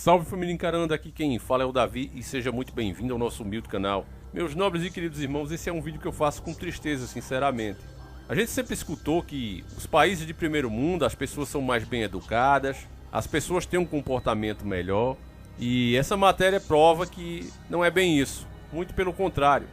Salve família Encarando, aqui quem fala é o Davi e seja muito bem-vindo ao nosso humilde canal. Meus nobres e queridos irmãos, esse é um vídeo que eu faço com tristeza, sinceramente. A gente sempre escutou que os países de primeiro mundo, as pessoas são mais bem educadas, as pessoas têm um comportamento melhor, e essa matéria prova que não é bem isso, muito pelo contrário.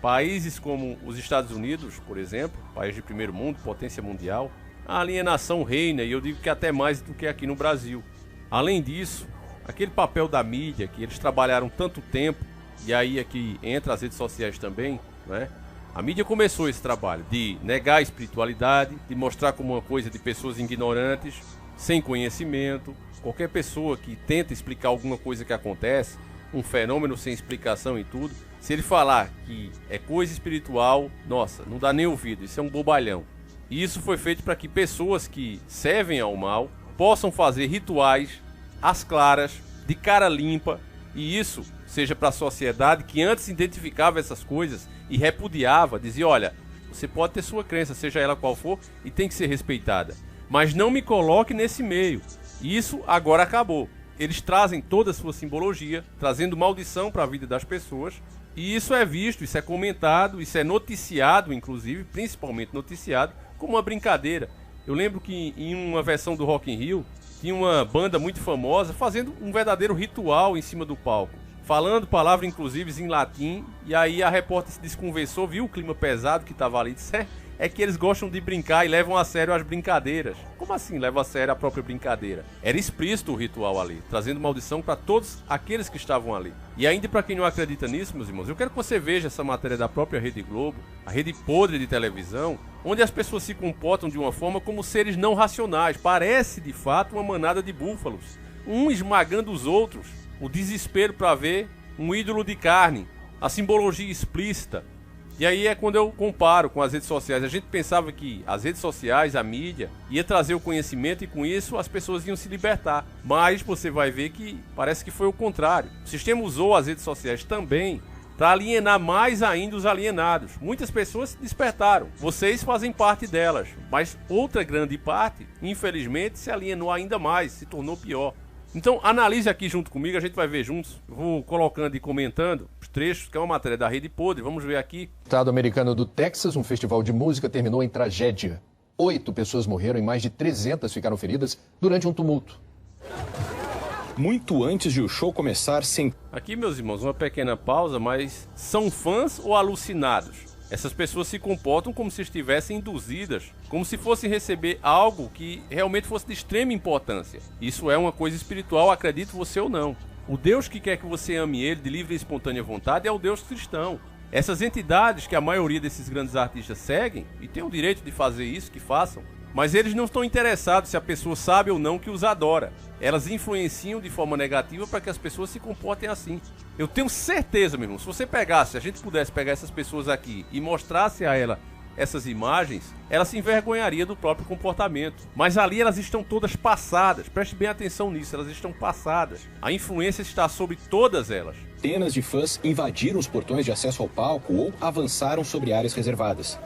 Países como os Estados Unidos, por exemplo, país de primeiro mundo, potência mundial, a alienação reina, e eu digo que até mais do que aqui no Brasil. Além disso, aquele papel da mídia que eles trabalharam tanto tempo, e aí aqui entra as redes sociais também, né? A mídia começou esse trabalho de negar a espiritualidade, de mostrar como uma coisa de pessoas ignorantes, sem conhecimento. Qualquer pessoa que tenta explicar alguma coisa que acontece, um fenômeno sem explicação e tudo, se ele falar que é coisa espiritual, nossa, não dá nem ouvido, isso é um bobalhão. E isso foi feito para que pessoas que servem ao mal possam fazer rituais às claras, de cara limpa, e isso seja para a sociedade que antes identificava essas coisas e repudiava, dizia, olha, você pode ter sua crença, seja ela qual for, e tem que ser respeitada, mas não me coloque nesse meio. E isso agora acabou. Eles trazem toda a sua simbologia, trazendo maldição para a vida das pessoas, e isso é visto, isso é comentado, isso é noticiado, inclusive, principalmente noticiado, como uma brincadeira. Eu lembro que em uma versão do Rock in Rio, tinha uma banda muito famosa fazendo um verdadeiro ritual em cima do palco, falando palavras inclusive em latim, e aí a repórter se desconversou, viu o clima pesado que estava ali, disse, é que eles gostam de brincar e levam a sério as brincadeiras. Como assim levam a sério a própria brincadeira? Era explícito o ritual ali, trazendo maldição para todos aqueles que estavam ali. E ainda para quem não acredita nisso, meus irmãos, eu quero que você veja essa matéria da própria Rede Globo, a rede podre de televisão, onde as pessoas se comportam de uma forma como seres não racionais. Parece de fato uma manada de búfalos, um esmagando os outros. O desespero para ver um ídolo de carne, a simbologia explícita. E aí é quando eu comparo com as redes sociais. A gente pensava que as redes sociais, a mídia, ia trazer o conhecimento e com isso as pessoas iam se libertar. Mas você vai ver que parece que foi o contrário. O sistema usou as redes sociais também para alienar mais ainda os alienados. Muitas pessoas se despertaram. Vocês fazem parte delas. Mas outra grande parte, infelizmente, se alienou ainda mais, se tornou pior. Então analise aqui junto comigo, a gente vai ver juntos. Vou colocando e comentando os trechos, que é uma matéria da Rede Podre. Vamos ver aqui. No estado americano do Texas, um festival de música terminou em tragédia. 8 pessoas morreram e mais de 300 ficaram feridas durante um tumulto. Muito antes de o show começar, Aqui, meus irmãos, uma pequena pausa, mas são fãs ou alucinados? Essas pessoas se comportam como se estivessem induzidas, como se fossem receber algo que realmente fosse de extrema importância. Isso é uma coisa espiritual, acredite você ou não. O Deus que quer que você ame ele de livre e espontânea vontade é o Deus cristão. Essas entidades que a maioria desses grandes artistas seguem, e tem o direito de fazer isso, que façam, mas eles não estão interessados se a pessoa sabe ou não que os adora. Elas influenciam de forma negativa para que as pessoas se comportem assim. Eu tenho certeza, meu irmão, se você pegasse, se a gente pudesse pegar essas pessoas aqui e mostrasse a ela essas imagens, ela se envergonharia do próprio comportamento. Mas ali elas estão todas passadas, preste bem atenção nisso, elas estão passadas. A influência está sobre todas elas. Centenas de fãs invadiram os portões de acesso ao palco ou avançaram sobre áreas reservadas.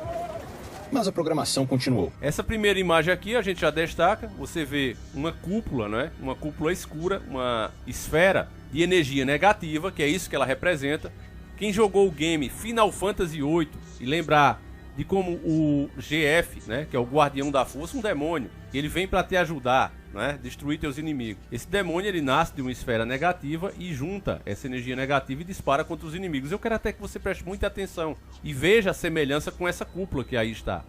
Mas a programação continuou. Essa primeira imagem aqui a gente já destaca, você vê uma cúpula, né? Uma cúpula escura, uma esfera de energia negativa, que é isso que ela representa. Quem jogou o game Final Fantasy VIII e lembrar de como o GF, né, que é o Guardião da Força, um demônio, ele vem para te ajudar, né, destruir teus inimigos. Esse demônio ele nasce de uma esfera negativa e junta essa energia negativa e dispara contra os inimigos. Eu quero até que você preste muita atenção e veja a semelhança com essa cúpula que aí está.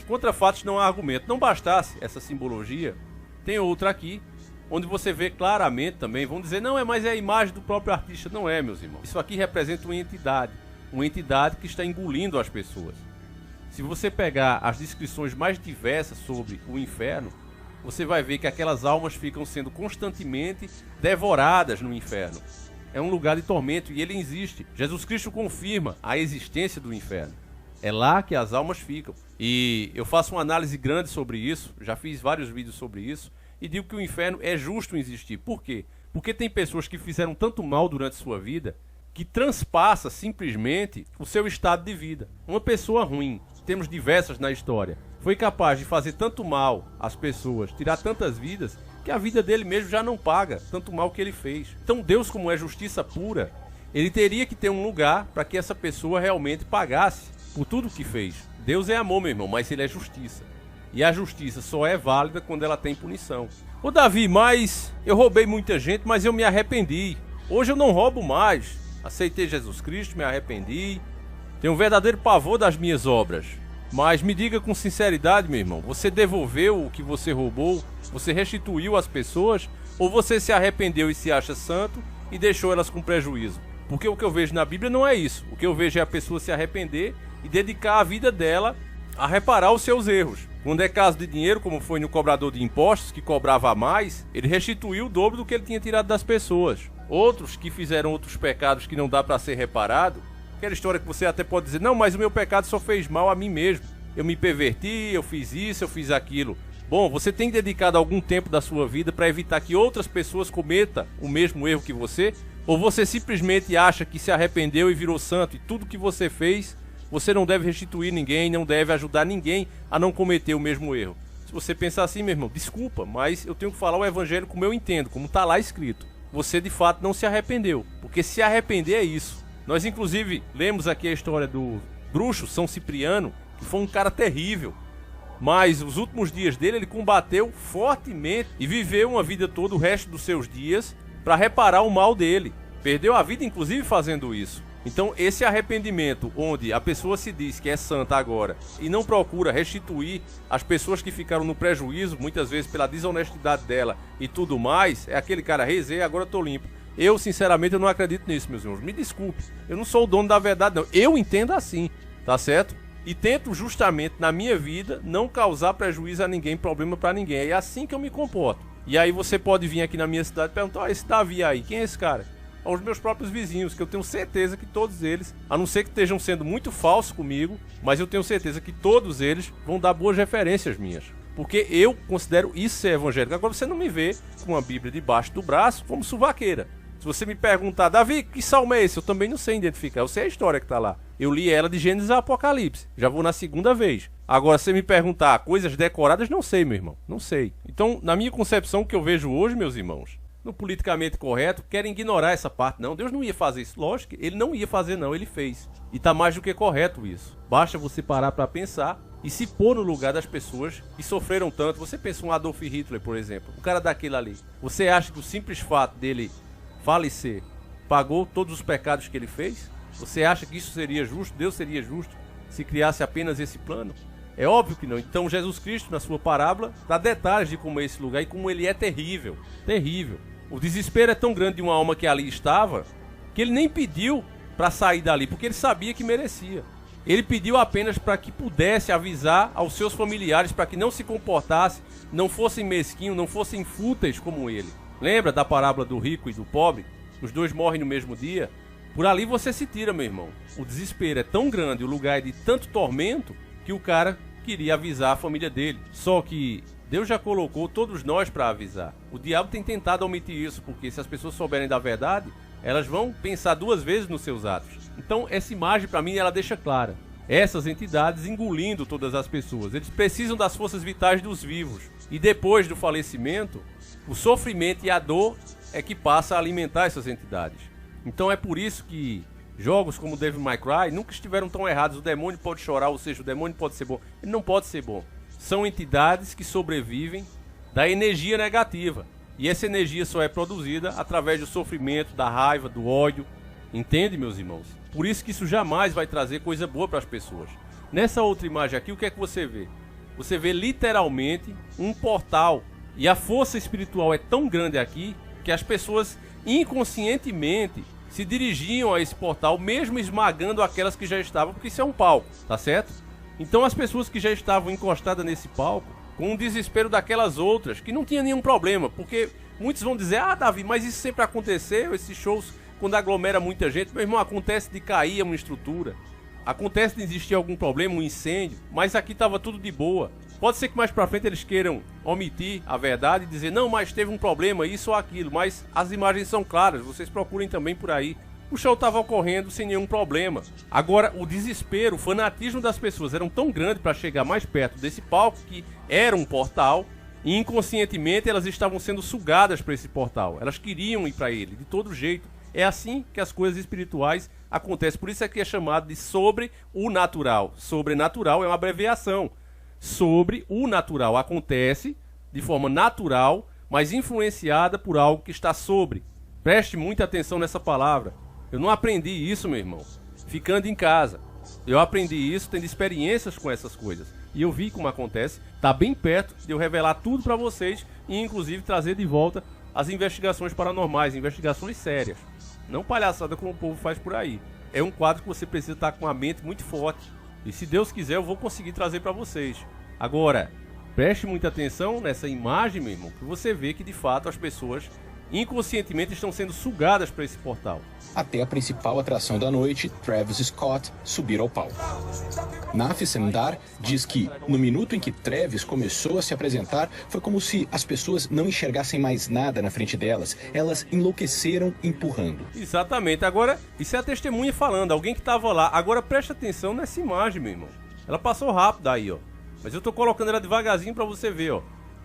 Contra fatos não há argumento. Não bastasse essa simbologia, tem outra aqui, onde você vê claramente também, vão dizer, não, mas é a imagem do próprio artista. Não é, meus irmãos. Isso aqui representa uma entidade que está engolindo as pessoas. se você pegar as descrições mais diversas sobre o inferno, você vai ver que aquelas almas ficam sendo constantemente devoradas no inferno. É um lugar de tormento e ele existe. Jesus Cristo confirma a existência do inferno. É lá que as almas ficam. E eu faço uma análise grande sobre isso, já fiz vários vídeos sobre isso, e digo que o inferno é justo existir. Por quê? Porque tem pessoas que fizeram tanto mal durante sua vida que transpassa simplesmente o seu estado de vida. Uma pessoa ruim, temos diversas na história, foi capaz de fazer tanto mal às pessoas, tirar tantas vidas, que a vida dele mesmo já não paga tanto mal que ele fez. Então Deus, como é justiça pura, ele teria que ter um lugar para que essa pessoa realmente pagasse por tudo que fez. Deus é amor, meu irmão, mas ele é justiça. E a justiça só é válida quando ela tem punição. Ô Davi, mas eu roubei muita gente, mas eu me arrependi. Hoje eu não roubo mais. Aceitei Jesus Cristo, me arrependi. Tenho um verdadeiro pavor das minhas obras. Mas me diga com sinceridade, meu irmão, você devolveu o que você roubou? Você restituiu às pessoas? Ou você se arrependeu e se acha santo e deixou elas com prejuízo? Porque o que eu vejo na Bíblia não é isso. O que eu vejo é a pessoa se arrepender e dedicar a vida dela a reparar os seus erros. Quando é caso de dinheiro, como foi no cobrador de impostos, que cobrava a mais, ele restituiu o dobro do que ele tinha tirado das pessoas. Outros que fizeram outros pecados que não dá para ser reparado, aquela história que você até pode dizer, não, mas o meu pecado só fez mal a mim mesmo. Eu me perverti, eu fiz isso, eu fiz aquilo. Bom, você tem dedicado algum tempo da sua vida para evitar que outras pessoas cometam o mesmo erro que você? Ou você simplesmente acha que se arrependeu e virou santo e tudo que você fez, você não deve restituir ninguém, não deve ajudar ninguém a não cometer o mesmo erro? Se você pensar assim, meu irmão, desculpa, mas eu tenho que falar o evangelho como eu entendo, como está lá escrito. Você de fato não se arrependeu, porque se arrepender é isso. Nós inclusive lemos aqui a história do bruxo São Cipriano, que foi um cara terrível, mas os últimos dias dele ele combateu fortemente e viveu uma vida toda, o resto dos seus dias, para reparar o mal dele. Perdeu a vida inclusive fazendo isso. Então esse arrependimento onde a pessoa se diz que é santa agora e não procura restituir as pessoas que ficaram no prejuízo, muitas vezes pela desonestidade dela e tudo mais, é aquele cara, rezei, agora eu tô limpo. Eu sinceramente eu não acredito nisso, meus irmãos, me desculpe, eu não sou o dono da verdade não, eu entendo assim, tá certo? E tento justamente na minha vida não causar prejuízo a ninguém, problema pra ninguém, é assim que eu me comporto. E aí você pode vir aqui na minha cidade e perguntar, esse Davi aí, quem é esse cara? Aos meus próprios vizinhos, que eu tenho certeza que todos eles, a não ser que estejam sendo muito falsos comigo, mas eu tenho certeza que todos eles vão dar boas referências minhas. Porque eu considero isso ser evangélico. Agora você não me vê com a Bíblia debaixo do braço como suvaqueira. Se você me perguntar, Davi, que salmo é esse? Eu também não sei identificar, eu sei a história que está lá. Eu li ela de Gênesis a Apocalipse, já vou na segunda vez. Agora, se você me perguntar coisas decoradas, não sei, meu irmão, não sei. Então, na minha concepção, o que eu vejo hoje, meus irmãos, no politicamente correto, querem ignorar essa parte. Não, Deus não ia fazer isso. Lógico que ele não ia fazer não, ele fez. E tá mais do que correto isso. Basta você parar para pensar e se pôr no lugar das pessoas que sofreram tanto. Você pensa um Adolf Hitler, por exemplo, o cara daquele ali. Você acha que o simples fato dele falecer pagou todos os pecados que ele fez? Você acha que isso seria justo? Deus seria justo se criasse apenas esse plano? É óbvio que não. Então Jesus Cristo, na sua parábola, dá detalhes de como é esse lugar e como ele é terrível. Terrível. O desespero é tão grande de uma alma que ali estava, que ele nem pediu para sair dali, porque ele sabia que merecia. Ele pediu apenas para que pudesse avisar aos seus familiares, para que não se comportasse, não fossem mesquinhos, não fossem fúteis como ele. Lembra da parábola do rico e do pobre? Os dois morrem no mesmo dia. Por ali você se tira, meu irmão. O desespero é tão grande, o lugar é de tanto tormento, que o cara queria avisar a família dele. Só que Deus já colocou todos nós para avisar. O diabo tem tentado omitir isso, porque se as pessoas souberem da verdade, elas vão pensar duas vezes nos seus atos. Então essa imagem para mim ela deixa clara. Essas entidades engolindo todas as pessoas. Eles precisam das forças vitais dos vivos. E depois do falecimento, o sofrimento e a dor é que passa a alimentar essas entidades. Então é por isso que jogos como Devil May Cry nunca estiveram tão errados. O demônio pode chorar, ou seja, o demônio pode ser bom. Ele não pode ser bom. São entidades que sobrevivem da energia negativa. E essa energia só é produzida através do sofrimento, da raiva, do ódio. Entende, meus irmãos? Por isso que isso jamais vai trazer coisa boa para as pessoas. Nessa outra imagem aqui, o que é que você vê? Você vê literalmente um portal. E a força espiritual é tão grande aqui que as pessoas inconscientemente se dirigiam a esse portal, mesmo esmagando aquelas que já estavam, porque isso é um palco, tá certo? Então as pessoas que já estavam encostadas nesse palco, com o desespero daquelas outras, que não tinha nenhum problema, porque muitos vão dizer, Davi, mas isso sempre aconteceu, esses shows, quando aglomera muita gente, meu irmão, acontece de cair uma estrutura, acontece de existir algum problema, um incêndio, mas aqui estava tudo de boa. Pode ser que mais pra frente eles queiram omitir a verdade e dizer, não, mas teve um problema, isso ou aquilo, mas as imagens são claras, vocês procurem também por aí. O show estava ocorrendo sem nenhum problema. Agora, o desespero, o fanatismo das pessoas eram tão grande para chegar mais perto desse palco, que era um portal, e inconscientemente elas estavam sendo sugadas para esse portal. Elas queriam ir para ele, de todo jeito. É assim que as coisas espirituais acontecem. Por isso é que é chamado de sobre o natural. Sobrenatural é uma abreviação. Sobre o natural. Acontece de forma natural, mas influenciada por algo que está sobre. Preste muita atenção nessa palavra. Eu não aprendi isso, meu irmão, ficando em casa. Eu aprendi isso tendo experiências com essas coisas. E eu vi como acontece. Tá bem perto de eu revelar tudo para vocês e inclusive trazer de volta as investigações paranormais, investigações sérias. Não palhaçada como o povo faz por aí. É um quadro que você precisa estar com a mente muito forte. E se Deus quiser eu vou conseguir trazer para vocês. Agora, preste muita atenção nessa imagem, meu irmão, que você vê que de fato as pessoas inconscientemente estão sendo sugadas para esse portal. Até a principal atração da noite, Travis Scott, subir ao palco. Naf Semdar diz que, no minuto em que Travis começou a se apresentar, foi como se as pessoas não enxergassem mais nada na frente delas. Elas enlouqueceram empurrando. Exatamente. Agora, isso é a testemunha falando, alguém que estava lá. Agora preste atenção nessa imagem, meu irmão. Ela passou rápido aí, ó. Mas eu tô colocando ela devagarzinho para você ver, ó.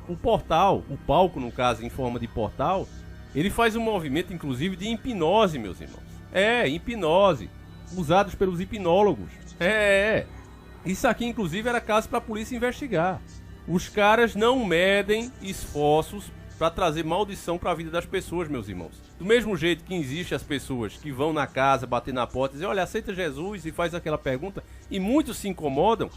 O portal, o palco no caso em forma de portal, ele faz um movimento, inclusive, de hipnose, meus irmãos. Hipnose. Usados pelos hipnólogos. Isso aqui, inclusive, era caso para a polícia investigar. Os caras não medem esforços para trazer maldição para a vida das pessoas, meus irmãos. Do mesmo jeito que existem as pessoas que vão na casa, bater na porta e dizer, olha, aceita Jesus, e faz aquela pergunta, e muitos se incomodam,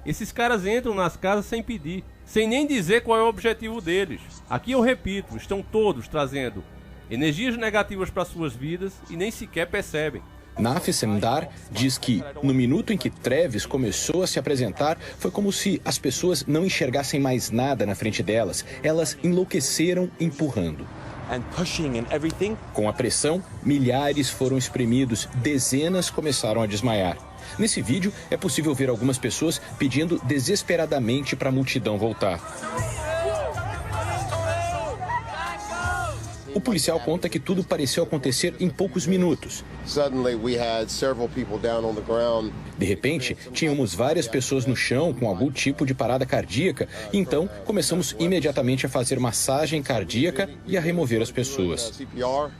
esses caras entram nas casas sem pedir, sem nem dizer qual é o objetivo deles. Aqui eu repito, estão todos trazendo energias negativas para suas vidas e nem sequer percebem. Naf Semdar diz que, no minuto em que Travis começou a se apresentar, foi como se as pessoas não enxergassem mais nada na frente delas. Elas enlouqueceram empurrando. Com a pressão, milhares foram espremidos, dezenas começaram a desmaiar. Nesse vídeo, é possível ver algumas pessoas pedindo desesperadamente para a multidão voltar. O policial conta que tudo pareceu acontecer em poucos minutos. De repente, tínhamos várias pessoas no chão com algum tipo de parada cardíaca, e então começamos imediatamente a fazer massagem cardíaca e a remover as pessoas.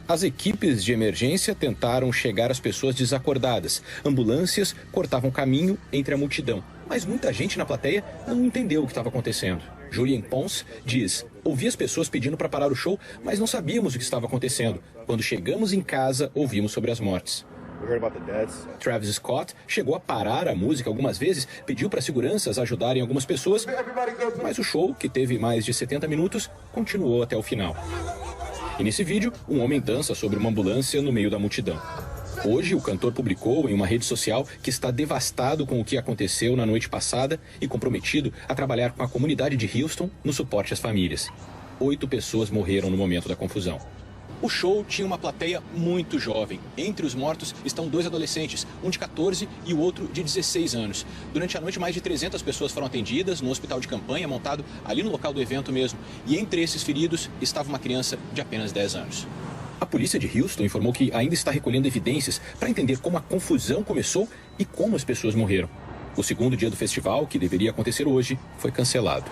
As equipes de emergência tentaram chegar às pessoas desacordadas. Ambulâncias cortavam caminho entre a multidão, mas muita gente na plateia não entendeu o que estava acontecendo. Julien Pons diz, ouvi as pessoas pedindo para parar o show, mas não sabíamos o que estava acontecendo. Quando chegamos em casa, ouvimos sobre as mortes. Travis Scott chegou a parar a música algumas vezes, pediu para seguranças ajudarem algumas pessoas, mas o show, que teve mais de 70 minutos, continuou até o final. E nesse vídeo, um homem dança sobre uma ambulância no meio da multidão. Hoje, o cantor publicou em uma rede social que está devastado com o que aconteceu na noite passada e comprometido a trabalhar com a comunidade de Houston no suporte às famílias. 8 pessoas morreram no momento da confusão. O show tinha uma plateia muito jovem. Entre os mortos estão 2 adolescentes, um de 14 e o outro de 16 anos. Durante a noite, mais de 300 pessoas foram atendidas no hospital de campanha montado ali no local do evento mesmo. E entre esses feridos estava uma criança de apenas 10 anos. A polícia de Houston informou que ainda está recolhendo evidências para entender como a confusão começou e como as pessoas morreram. O segundo dia do festival, que deveria acontecer hoje, foi cancelado.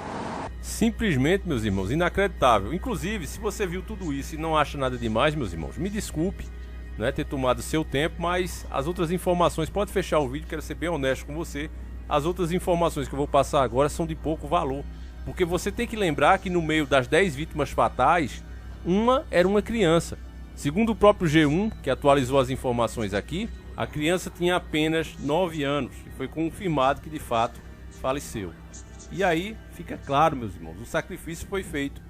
Simplesmente, meus irmãos, inacreditável. Inclusive, se você viu tudo isso e não acha nada demais, meus irmãos, me desculpe, né, ter tomado seu tempo, mas as outras informações, pode fechar o vídeo, quero ser bem honesto com você, as outras informações que eu vou passar agora são de pouco valor, porque você tem que lembrar que no meio das 10 vítimas fatais, uma era uma criança. Segundo o próprio G1, que atualizou as informações aqui, a criança tinha apenas 9 anos e foi confirmado que de fato faleceu. E aí fica claro, meus irmãos, o sacrifício foi feito.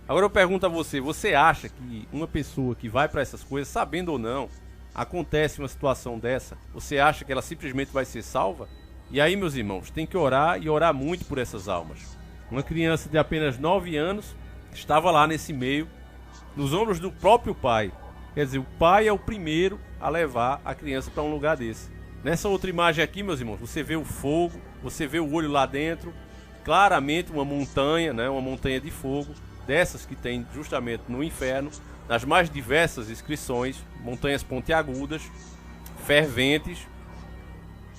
Agora eu pergunto a você, você acha que uma pessoa que vai para essas coisas, sabendo ou não, acontece uma situação dessa, você acha que ela simplesmente vai ser salva? E aí, meus irmãos, tem que orar e orar muito por essas almas. Uma criança de apenas 9 anos estava lá nesse meio, nos ombros do próprio pai. Quer dizer, o pai é o primeiro a levar a criança para um lugar desse. Nessa outra imagem aqui, meus irmãos, você vê o fogo, você vê o olho lá dentro, claramente uma montanha, né? Uma montanha de fogo, dessas que tem justamente no inferno, nas mais diversas inscrições, montanhas pontiagudas, ferventes,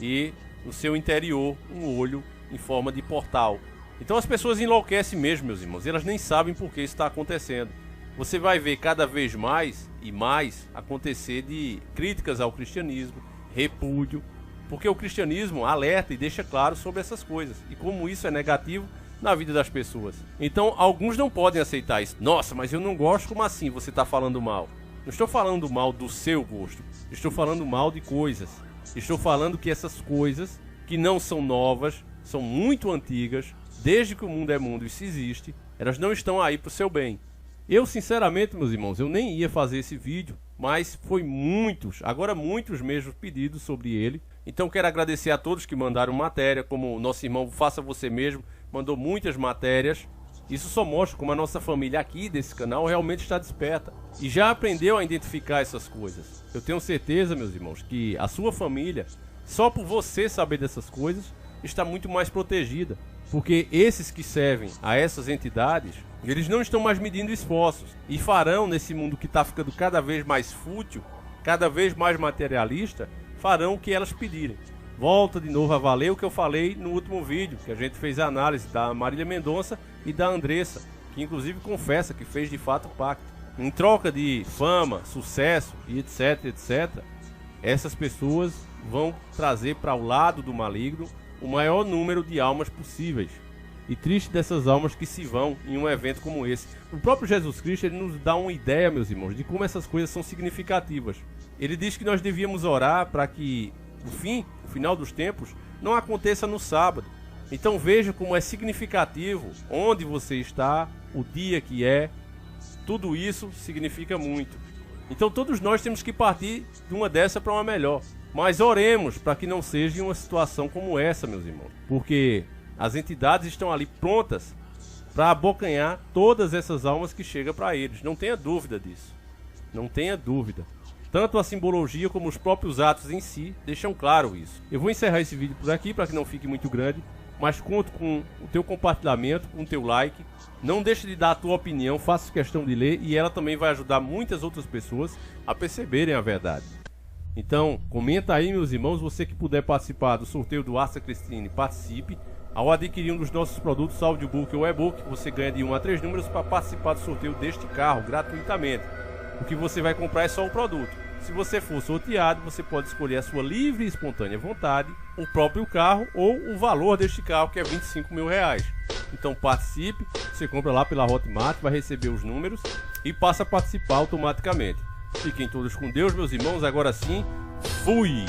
e no seu interior um olho em forma de portal. Então as pessoas enlouquecem mesmo, meus irmãos, e elas nem sabem por que isso está acontecendo. Você vai ver cada vez mais e mais acontecer de críticas ao cristianismo, repúdio, porque o cristianismo alerta e deixa claro sobre essas coisas e como isso é negativo na vida das pessoas. Então alguns não podem aceitar isso. Nossa, mas eu não gosto, como assim você está falando mal? Não estou falando mal do seu gosto, estou falando mal de coisas. Estou falando que essas coisas, que não são novas, são muito antigas, desde que o mundo é mundo e se existe, elas não estão aí para o seu bem. Eu, sinceramente, meus irmãos, eu nem ia fazer esse vídeo, mas foi muitos mesmo pedidos sobre ele. Então quero agradecer a todos que mandaram matéria, como o nosso irmão Faça Você Mesmo, mandou muitas matérias. Isso só mostra como a nossa família aqui desse canal realmente está desperta e já aprendeu a identificar essas coisas. Eu tenho certeza, meus irmãos, que a sua família, só por você saber dessas coisas, está muito mais protegida. Porque esses que servem a essas entidades, eles não estão mais medindo esforços e farão, nesse mundo que está ficando cada vez mais fútil, cada vez mais materialista, farão o que elas pedirem. Volta de novo a valer o que eu falei no último vídeo, que a gente fez a análise da Marília Mendonça e da Andressa, que inclusive confessa que fez de fato o pacto. Em troca de fama, sucesso e etc, etc, essas pessoas vão trazer para o lado do maligno o maior número de almas possíveis. E triste dessas almas que se vão em um evento como esse. O próprio Jesus Cristo, ele nos dá uma ideia, meus irmãos, de como essas coisas são significativas. Ele diz que nós devíamos orar para que o final dos tempos, não aconteça no sábado. Então veja como é significativo onde você está, o dia que é, tudo isso significa muito. Então todos nós temos que partir de uma dessa para uma melhor. Mas oremos para que não seja uma situação como essa, meus irmãos. Porque as entidades estão ali prontas para abocanhar todas essas almas que chegam para eles. Não tenha dúvida disso. Não tenha dúvida. Tanto a simbologia como os próprios atos em si deixam claro isso. Eu vou encerrar esse vídeo por aqui para que não fique muito grande. Mas conto com o teu compartilhamento, com o teu like. Não deixe de dar a tua opinião, faça questão de ler. E ela também vai ajudar muitas outras pessoas a perceberem a verdade. Então, comenta aí, meus irmãos, você que puder participar do sorteio do Arça Cristine, participe. Ao adquirir um dos nossos produtos, audiobook ou e-book, você ganha de 1 a 3 números para participar do sorteio deste carro, gratuitamente. O que você vai comprar é só o produto. Se você for sorteado, você pode escolher a sua livre e espontânea vontade, o próprio carro ou o valor deste carro, que é R$25 mil. Então participe, você compra lá pela Hotmart, vai receber os números e passa a participar automaticamente. Fiquem todos com Deus, meus irmãos. Agora sim, fui!